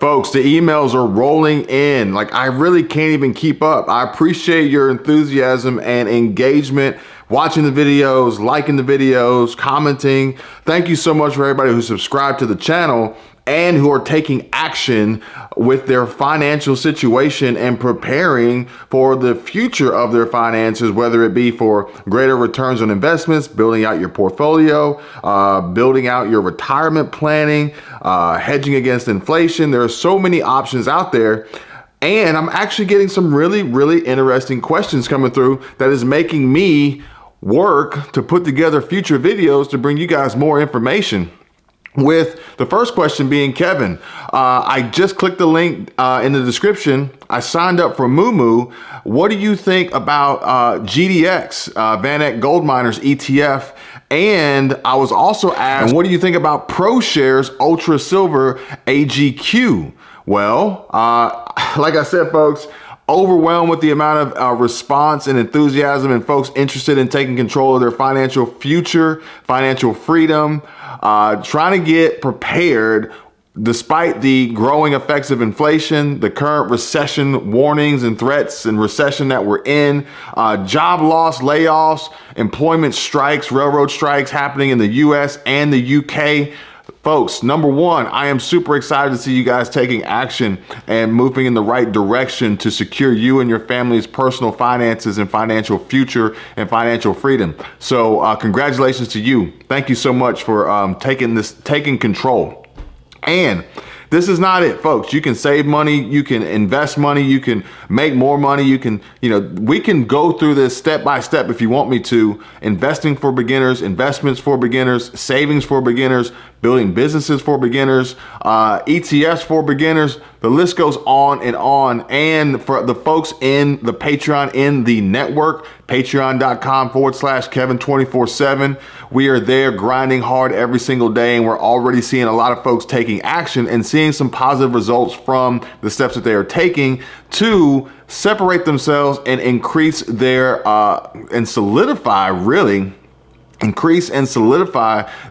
Folks, the emails are rolling in. Like, I really can't even keep up. I appreciate your enthusiasm and engagement, watching the videos, liking the videos, commenting. Thank you so much for everybody who subscribed to the channel and who are taking action with their financial situation and preparing for the future of their finances, whether it be for greater returns on investments, building out your portfolio, building out your retirement planning, hedging against inflation. There are so many options out there. And I'm actually getting some really, really interesting questions coming through that is making me work to put together future videos to bring you guys more information. With the first question being, Kevin, I just clicked the link in the description. I signed up for Moomoo. What do you think about GDX, VanEck Gold Miners ETF? And I was also asked, what do you think about ProShares Ultra Silver AGQ? Well, like I said, folks, overwhelmed with the amount of response and enthusiasm and folks interested in taking control of their financial future, financial freedom, trying to get prepared despite the growing effects of inflation, the current recession warnings and threats and recession that we're in, job loss, layoffs, employment strikes, railroad strikes happening in the US and the UK. Folks, number one, I am super excited to see you guys taking action and moving in the right direction to secure you and your family's personal finances and financial future and financial freedom. So congratulations to you. Thank you so much for taking control. And this is not it, folks. You can save money, you can invest money, you can make more money, you can, we can go through this step by step if you want me to. Investing for beginners, investments for beginners, savings for beginners, building businesses for beginners, ETFs for beginners. The list goes on. And for the folks in the Patreon, in the network, patreon.com/Kevin247. We are there grinding hard every single day, and we're already seeing a lot of folks taking action and seeing some positive results from the steps that they are taking to separate themselves and increase their and solidify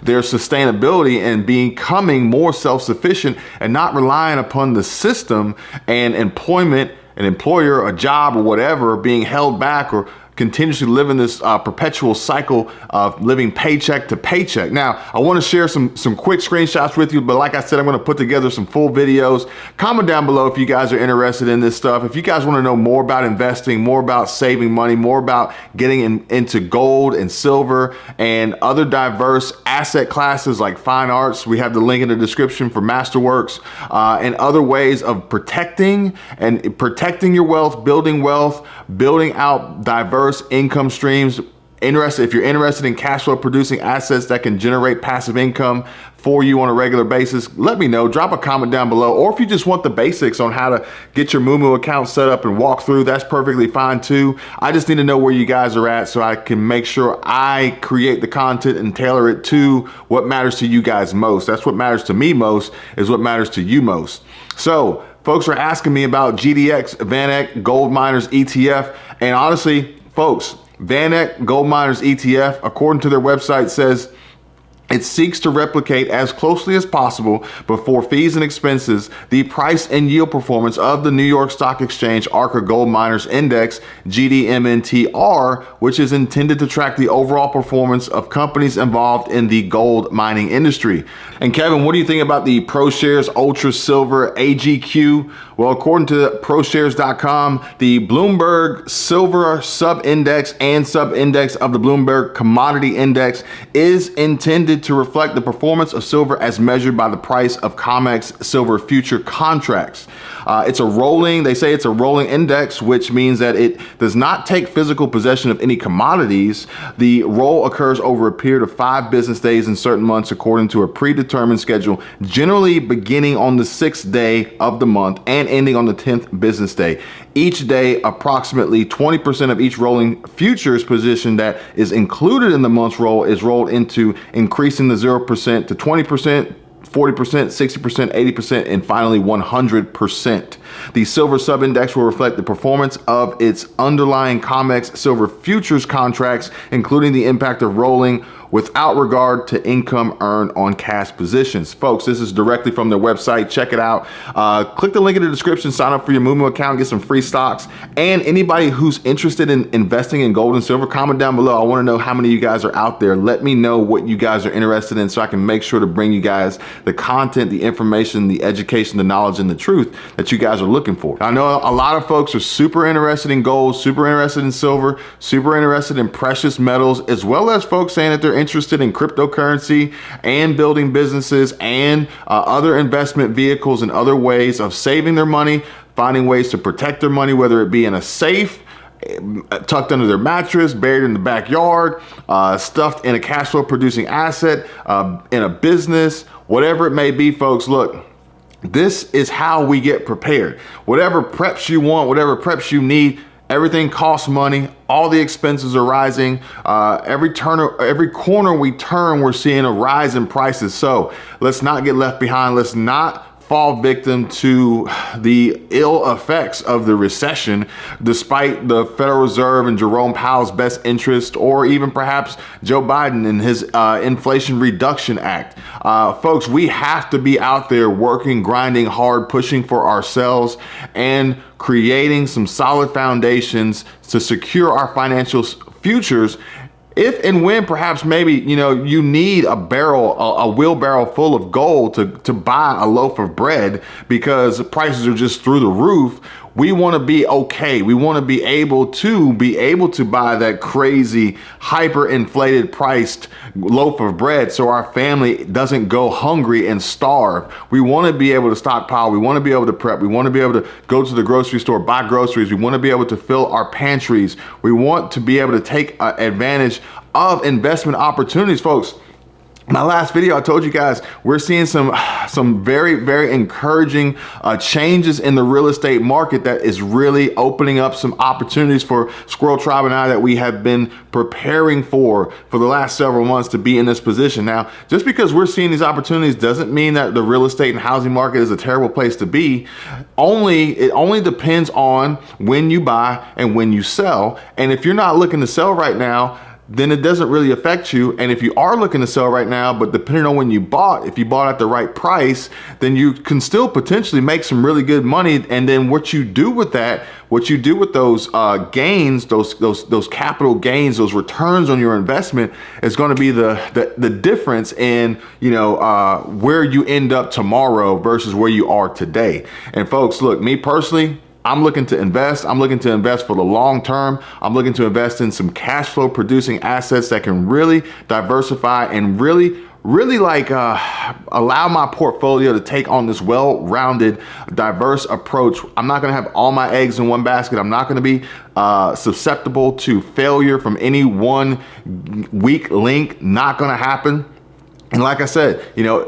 their sustainability and becoming more self-sufficient and not relying upon the system and employment, an employer, a job or whatever, being held back or continuously living this perpetual cycle of living paycheck to paycheck. Now, I want to share some quick screenshots with you, but like I said, I'm going to put together some full videos. Comment down below if you guys are interested in this stuff. If you guys want to know more about investing, more about saving money, more about getting into gold and silver and other diverse asset classes like fine arts, we have the link in the description for Masterworks, and other ways of protecting your wealth, building out diverse income streams. If you're interested in cash flow producing assets that can generate passive income for you on a regular basis, let me know. Drop a comment down below. Or if you just want the basics on how to get your Moomoo account set up and walk through, that's perfectly fine too. I just need to know where you guys are at so I can make sure I create the content and tailor it to what matters to you guys most. That's what matters to me most, is what matters to you most. So folks are asking me about GDX, VanEck Gold Miners ETF. And honestly, folks, VanEck Gold Miners ETF, according to their website, says it seeks to replicate as closely as possible before fees and expenses the price and yield performance of the New York Stock Exchange ARKA Gold Miners Index, GDMNTR, which is intended to track the overall performance of companies involved in the gold mining industry. And Kevin, what do you think about the ProShares Ultra Silver AGQ? Well, according to ProShares.com, the Bloomberg Silver Sub-Index and Sub-Index of the Bloomberg Commodity Index is intended to reflect the performance of silver as measured by the price of COMEX silver future contracts. They say it's a rolling index, which means that it does not take physical possession of any commodities. The roll occurs over a period of 5 business days in certain months according to a predetermined schedule, generally beginning on the 6th day of the month and ending on the 10th business day. Each day, approximately 20% of each rolling futures position that is included in the month's roll is rolled into increasing the 0% to 20%, 40%, 60%, 80%, and finally 100%. The silver sub-index will reflect the performance of its underlying COMEX silver futures contracts, including the impact of rolling without regard to income earned on cash positions. Folks, this is directly from their website. Check it out. Click the link in the description, sign up for your Moomoo account, get some free stocks. And anybody who's interested in investing in gold and silver, comment down below. I want to know how many of you guys are out there. Let me know what you guys are interested in so I can make sure to bring you guys the content, the information, the education, the knowledge, and the truth that you guys are looking for. I know a lot of folks are super interested in gold, super interested in silver, super interested in precious metals, as well as folks saying that they're interested in cryptocurrency and building businesses and other investment vehicles and other ways of saving their money, finding ways to protect their money, whether it be in a safe, tucked under their mattress, buried in the backyard, stuffed in a cash flow producing asset, in a business, whatever it may be. Folks, look, this is how we get prepared. Whatever preps you want, whatever preps you need, everything costs money. All the expenses are rising. Every corner we turn, we're seeing a rise in prices. So let's not get left behind. Let's not fall victim to the ill effects of the recession, despite the Federal Reserve and Jerome Powell's best interest, or even perhaps Joe Biden and his Inflation Reduction Act. Folks, we have to be out there working, grinding hard, pushing for ourselves, and creating some solid foundations to secure our financial futures. If and when perhaps maybe, you need a wheelbarrow full of gold to buy a loaf of bread because prices are just through the roof, we want to be okay. We want to be able to buy that crazy hyperinflated priced loaf of bread so our family doesn't go hungry and starve. We want to be able to stockpile. We want to be able to prep. We want to be able to go to the grocery store, buy groceries. We want to be able to fill our pantries. We want to be able to take advantage of investment opportunities, folks. My last video, I told you guys, we're seeing some very, very encouraging changes in the real estate market that is really opening up some opportunities for Squirrel Tribe and I that we have been preparing for the last several months to be in this position. Now, just because we're seeing these opportunities doesn't mean that the real estate and housing market is a terrible place to be. It only depends on when you buy and when you sell. And if you're not looking to sell right now, then it doesn't really affect you. And if you are looking to sell right now, but depending on when you bought, if you bought at the right price, then you can still potentially make some really good money. And then what you do with that, what you do with those gains, those capital gains, those returns on your investment is going to be the difference in where you end up tomorrow versus where you are today. And folks, look, me personally, I'm looking to invest. I'm looking to invest for the long term. I'm looking to invest in some cash flow producing assets that can really diversify and really allow my portfolio to take on this well-rounded, diverse approach. I'm not going to have all my eggs in one basket. I'm not going to be susceptible to failure from any one weak link. Not going to happen. And like I said,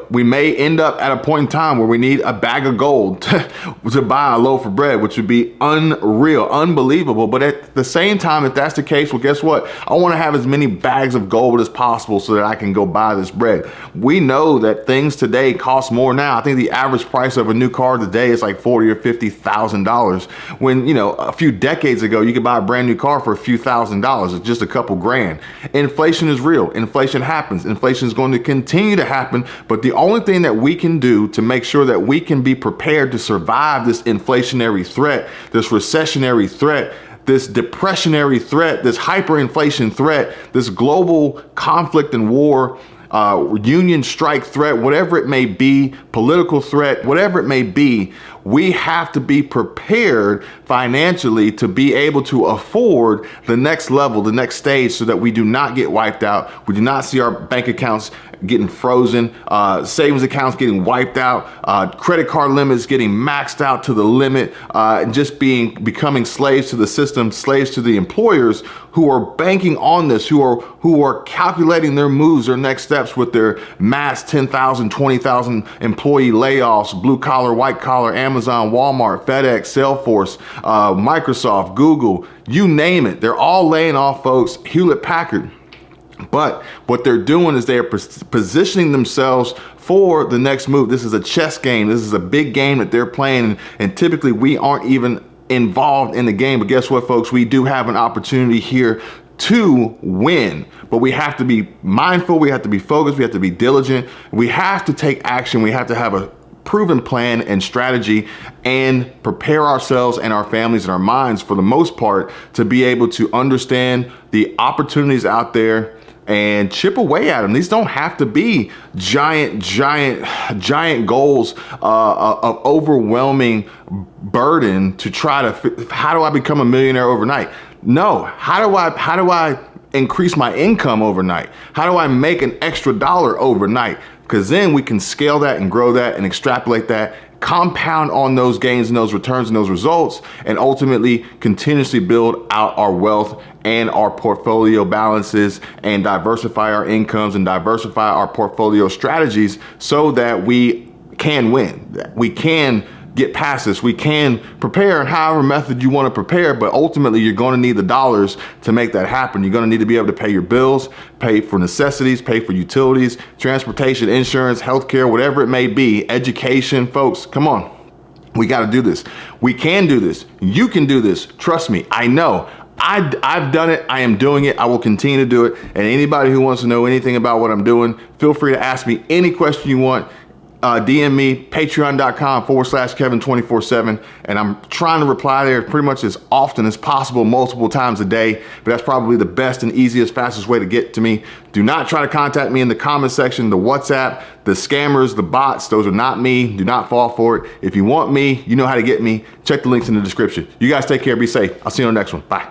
we may end up at a point in time where we need a bag of gold to buy a loaf of bread, which would be unreal, unbelievable. But at the same time, if that's the case, well, guess what? I want to have as many bags of gold as possible so that I can go buy this bread. We know that things today cost more now. I think the average price of a new car today is like $40,000 or $50,000. When, a few decades ago, you could buy a brand new car for a few $1,000s. It's just a couple grand. Inflation is real. Inflation happens. Inflation is going to continue to happen, but the only thing that we can do to make sure that we can be prepared to survive this inflationary threat, this recessionary threat, this depressionary threat, this hyperinflation threat, this global conflict and war, union strike threat, whatever it may be, political threat, whatever it may be, we have to be prepared financially to be able to afford the next level, the next stage, so that we do not get wiped out. We do not see our bank accounts getting frozen, savings accounts getting wiped out, credit card limits getting maxed out to the limit, and just becoming slaves to the system, slaves to the employers who are banking on this, who are calculating their moves, their next steps with their mass 10,000, 20,000 employee layoffs, blue collar, white collar, Amazon, Walmart, FedEx, Salesforce, Microsoft, Google, you name it. They're all laying off folks, Hewlett Packard. But what they're doing is they are positioning themselves for the next move. This is a chess game. This is a big game that they're playing. And typically we aren't even involved in the game. But guess what, folks? We do have an opportunity here to win. But we have to be mindful, we have to be focused, we have to be diligent, we have to take action, we have to have a proven plan and strategy and prepare ourselves and our families and our minds for the most part to be able to understand the opportunities out there and chip away at them. These don't have to be giant goals of overwhelming burden to try to, how do I become a millionaire overnight? No, how do I increase my income overnight? How do I make an extra dollar overnight? Because then we can scale that and grow that and extrapolate that, compound on those gains and those returns and those results, and ultimately continuously build out our wealth and our portfolio balances and diversify our incomes and diversify our portfolio strategies so that we can win. We can get past this. We can prepare in however method you want to prepare, but ultimately you're going to need the dollars to make that happen. You're going to need to be able to pay your bills, pay for necessities, pay for utilities, transportation, insurance, healthcare, whatever it may be, education. Folks, come on. We got to do this. We can do this. You can do this. Trust me. I know. I've done it. I am doing it. I will continue to do it. And anybody who wants to know anything about what I'm doing, feel free to ask me any question you want. DM me, patreon.com/Kevin247. And I'm trying to reply there pretty much as often as possible, multiple times a day. But that's probably the best and easiest, fastest way to get to me. Do not try to contact me in the comment section, the WhatsApp, the scammers, the bots. Those are not me. Do not fall for it. If you want me, you know how to get me. Check the links in the description. You guys take care. Be safe. I'll see you on the next one. Bye.